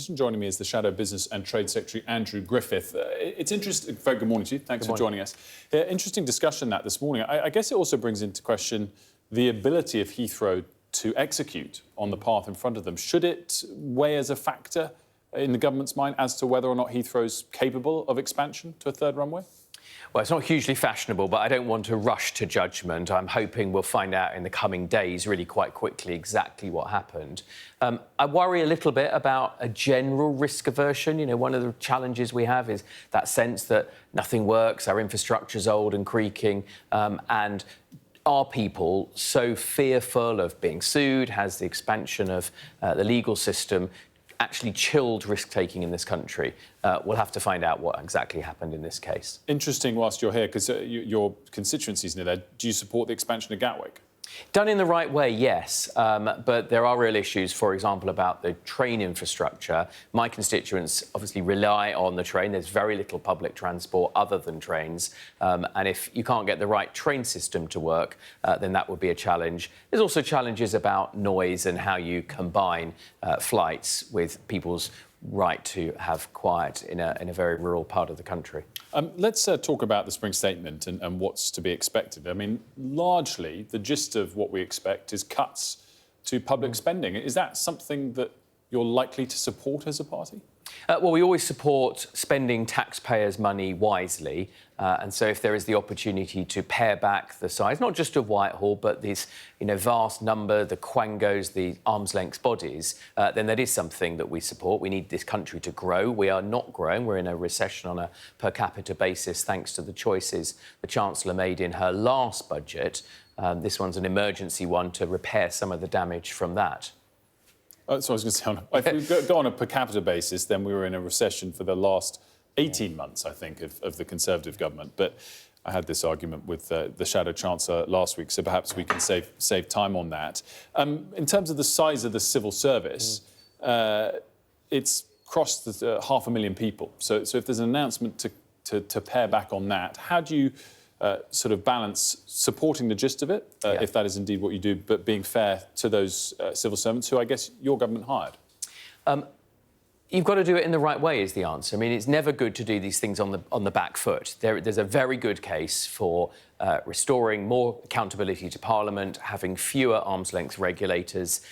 politician. Joining me is the Shadow Business and Trade Secretary, Andrew Griffith. It's interesting. Very good morning to you. Thanks for joining us. Interesting discussion that this morning. I guess it also brings into question the ability of Heathrow to execute on the path in front of them. Should it weigh as a factor in the government's mind as to whether or not Heathrow's capable of expansion to a third runway? Well, it's not hugely fashionable, but I don't want to rush to judgment. I'm hoping we'll find out in the coming days, really quite quickly, exactly what happened. I worry a little bit about a general risk aversion. You know, one of the challenges we have is that sense that nothing works, our infrastructure's old and creaking, and are people so fearful of being sued? Has the expansion of the legal system actually chilled risk-taking in this country? We'll have to find out what exactly happened in this case. Interesting whilst you're here, because your constituency's near there. Do you support the expansion of Gatwick? Done in the right way, yes, but there are real issues, for example, about the train infrastructure. My constituents obviously rely on the train. There's very little public transport other than trains, and if you can't get the right train system to work, then that would be a challenge. There's also challenges about noise and how you combine flights with people's right to have quiet in a very rural part of the country. Let's talk about the spring statement and what's to be expected. I mean, largely, the gist of what we expect is cuts to public spending. Is that something that you're likely to support as a party? Well, we always support spending taxpayers' money wisely, and so if there is the opportunity to pare back the size, not just of Whitehall, but this, vast number, the quangos, the arm's-length bodies, then that is something that we support. We need this country to grow. We are not growing. We're in a recession on a per capita basis, thanks to the choices the Chancellor made in her last budget. This one's an emergency one to repair some of the damage from that. So I was going to say, if we go on a per capita basis, then we were in a recession for the last 18 months, I think, of the Conservative government. But I had this argument with the Shadow Chancellor last week, so perhaps we can save time on that. In terms of the size of the civil service, it's crossed 500,000 people. So if there's an announcement to pare back on that, how do you sort of balance supporting the gist of it, if that is indeed what you do, but being fair to those civil servants who I guess your government hired? You've got to do it in the right way is the answer. I mean, it's never good to do these things on the back foot. There's a very good case for restoring more accountability to Parliament, having fewer arm's-length regulators,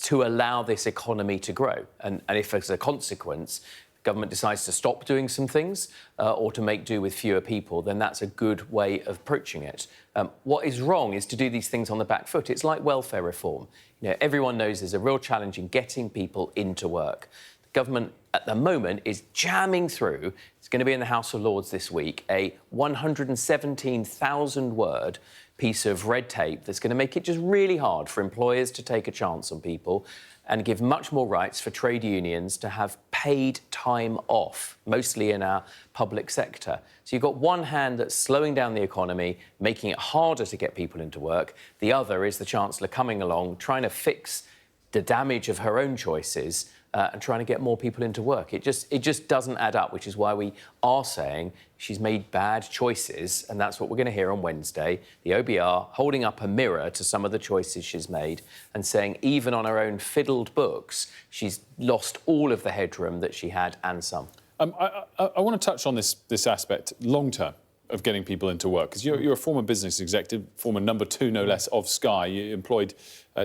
to allow this economy to grow. And if as a consequence government decides to stop doing some things or to make do with fewer people, then that's a good way of approaching it. What is wrong is to do these things on the back foot. It's like welfare reform. Everyone knows there's a real challenge in getting people into work. The government at the moment is jamming through, it's going to be in the House of Lords this week, a 117,000-word piece of red tape that's going to make it just really hard for employers to take a chance on people and give much more rights for trade unions to have paid time off, mostly in our public sector. So you've got one hand that's slowing down the economy, making it harder to get people into work. The other is the Chancellor coming along, trying to fix the damage of her own choices and trying to get more people into work. It just doesn't add up, which is why we are saying she's made bad choices, and that's what we're going to hear on Wednesday. The OBR holding up a mirror to some of the choices she's made and saying even on her own fiddled books, she's lost all of the headroom that she had and some. I want to touch on this aspect long-term of getting people into work, because you're a former business executive, former number 2, no less, of Sky. You employed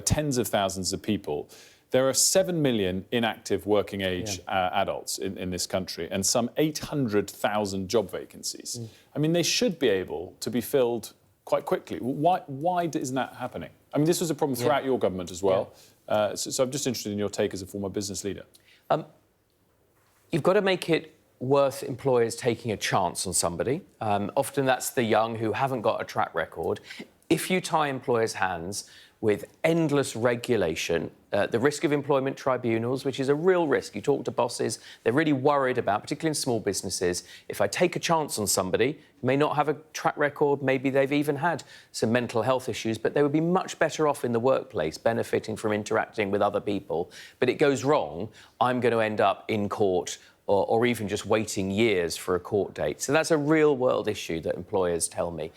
tens of thousands of people. There are 7 million inactive working age adults in this country and some 800,000 job vacancies. I mean, they should be able to be filled quite quickly. Why isn't that happening? I mean, this was a problem throughout your government as well. So I'm just interested in your take as a former business leader. You've got to make it worth employers taking a chance on somebody. Often that's the young who haven't got a track record. If you tie employers' hands with endless regulation, the risk of employment tribunals, which is a real risk. You talk to bosses, they're really worried about, particularly in small businesses, if I take a chance on somebody, who may not have a track record, maybe they've even had some mental health issues, but they would be much better off in the workplace, benefiting from interacting with other people. But it goes wrong, I'm going to end up in court or even just waiting years for a court date. So that's a real-world issue that employers tell me.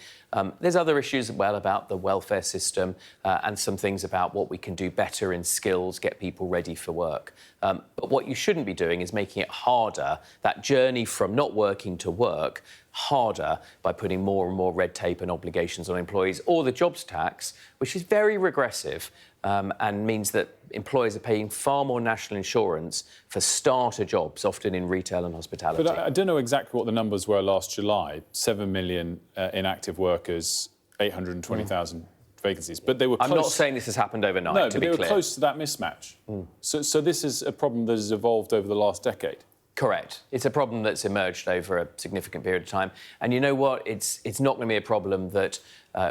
There's other issues as well about the welfare system and some things about what we can do better in skills, get people ready for work. But what you shouldn't be doing is making it harder, that journey from not working to work, harder by putting more and more red tape and obligations on employees, or the jobs tax, which is very regressive and means that employers are paying far more national insurance for starter jobs, often in retail and hospitality. But I don't know exactly what the numbers were last July. 7 million inactive workers, 820,000 vacancies. But they were close. I'm not saying this has happened overnight, no, to be but they clear. were close to that mismatch. So this is a problem that has evolved over the last decade. Correct. It's a problem that's emerged over a significant period of time. And you know what? It's not going to be a problem that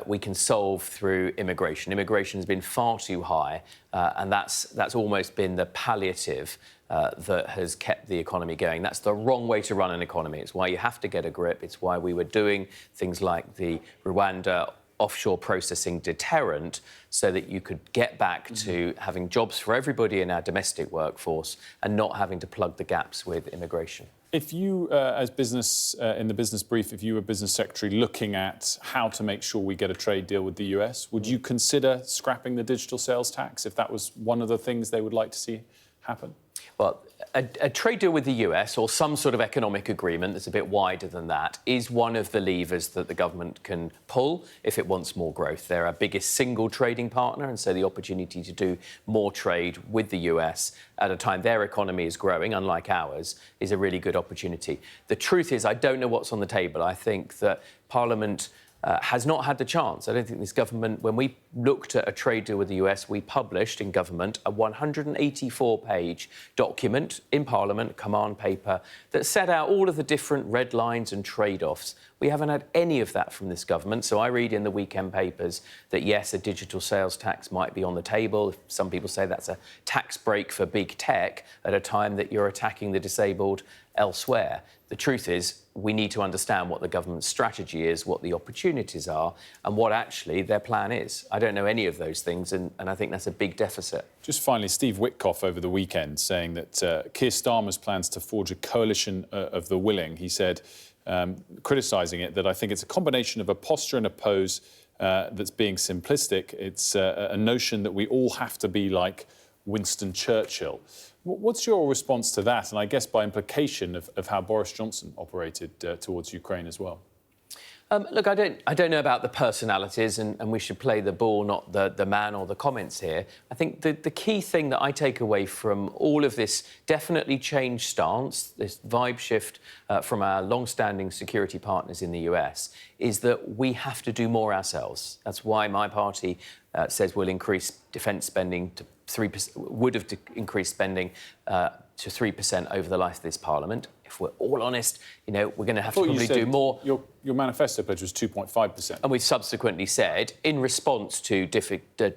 we can solve through immigration. Immigration has been far too high, and that's almost been the palliative that has kept the economy going. That's the wrong way to run an economy. It's why you have to get a grip. It's why we were doing things like the Rwanda offshore processing deterrent so that you could get back to having jobs for everybody in our domestic workforce and not having to plug the gaps with immigration. If you, as business, in the business brief, if you were business secretary looking at how to make sure we get a trade deal with the US, would you consider scrapping the digital sales tax if that was one of the things they would like to see happen? Well, a trade deal with the US or some sort of economic agreement that's a bit wider than that is one of the levers that the government can pull if it wants more growth. They're our biggest single trading partner, and so the opportunity to do more trade with the US at a time their economy is growing, unlike ours, is a really good opportunity. The truth is, I don't know what's on the table. I think that Parliament has not had the chance. I don't think this government, when we looked at a trade deal with the US, we published in government a 184-page document in Parliament, command paper, that set out all of the different red lines and trade-offs. We haven't had any of that from this government. So I read in the weekend papers that, yes, a digital sales tax might be on the table. Some people say that's a tax break for big tech at a time that you're attacking the disabled elsewhere. The truth is, we need to understand what the government's strategy is, what the opportunities are, and what actually their plan is. I don't know any of those things, and I think that's a big deficit. Just finally, Steve Witkoff over the weekend saying that Keir Starmer's plans to forge a coalition of the willing. He said, criticising it, that I think it's a combination of a posture and a pose that's being simplistic. It's a notion that we all have to be like Winston Churchill. What's your response to that? And I guess by implication of how Boris Johnson operated towards Ukraine as well. Look, I don't know about the personalities, and we should play the ball, not the man or the comments here. I think the key thing that I take away from all of this definitely changed stance, this vibe shift from our long-standing security partners in the US, is that we have to do more ourselves. That's why my party says we'll increase defence spending to 3%, would have increased spending to 3% over the life of this Parliament. If we're all honest, you know, we're going to have to probably do more. Your manifesto pledge was 2.5%. And we've subsequently said, in response to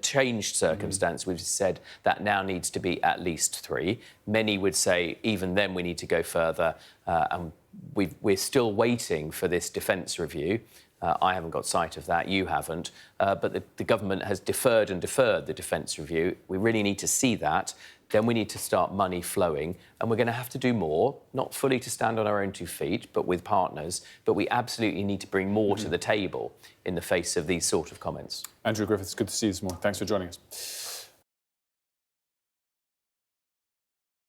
changed circumstance, we've said that now needs to be at least 3. Many would say even then we need to go further, and we're still waiting for this defence review. I haven't got sight of that, you haven't, but the government has deferred the defence review. We really need to see that. Then we need to start money flowing, and we're going to have to do more, not fully to stand on our own 2 feet, but with partners. But we absolutely need to bring more to the table in the face of these sort of comments. Andrew Griffith, it's good to see you this morning. Thanks for joining us.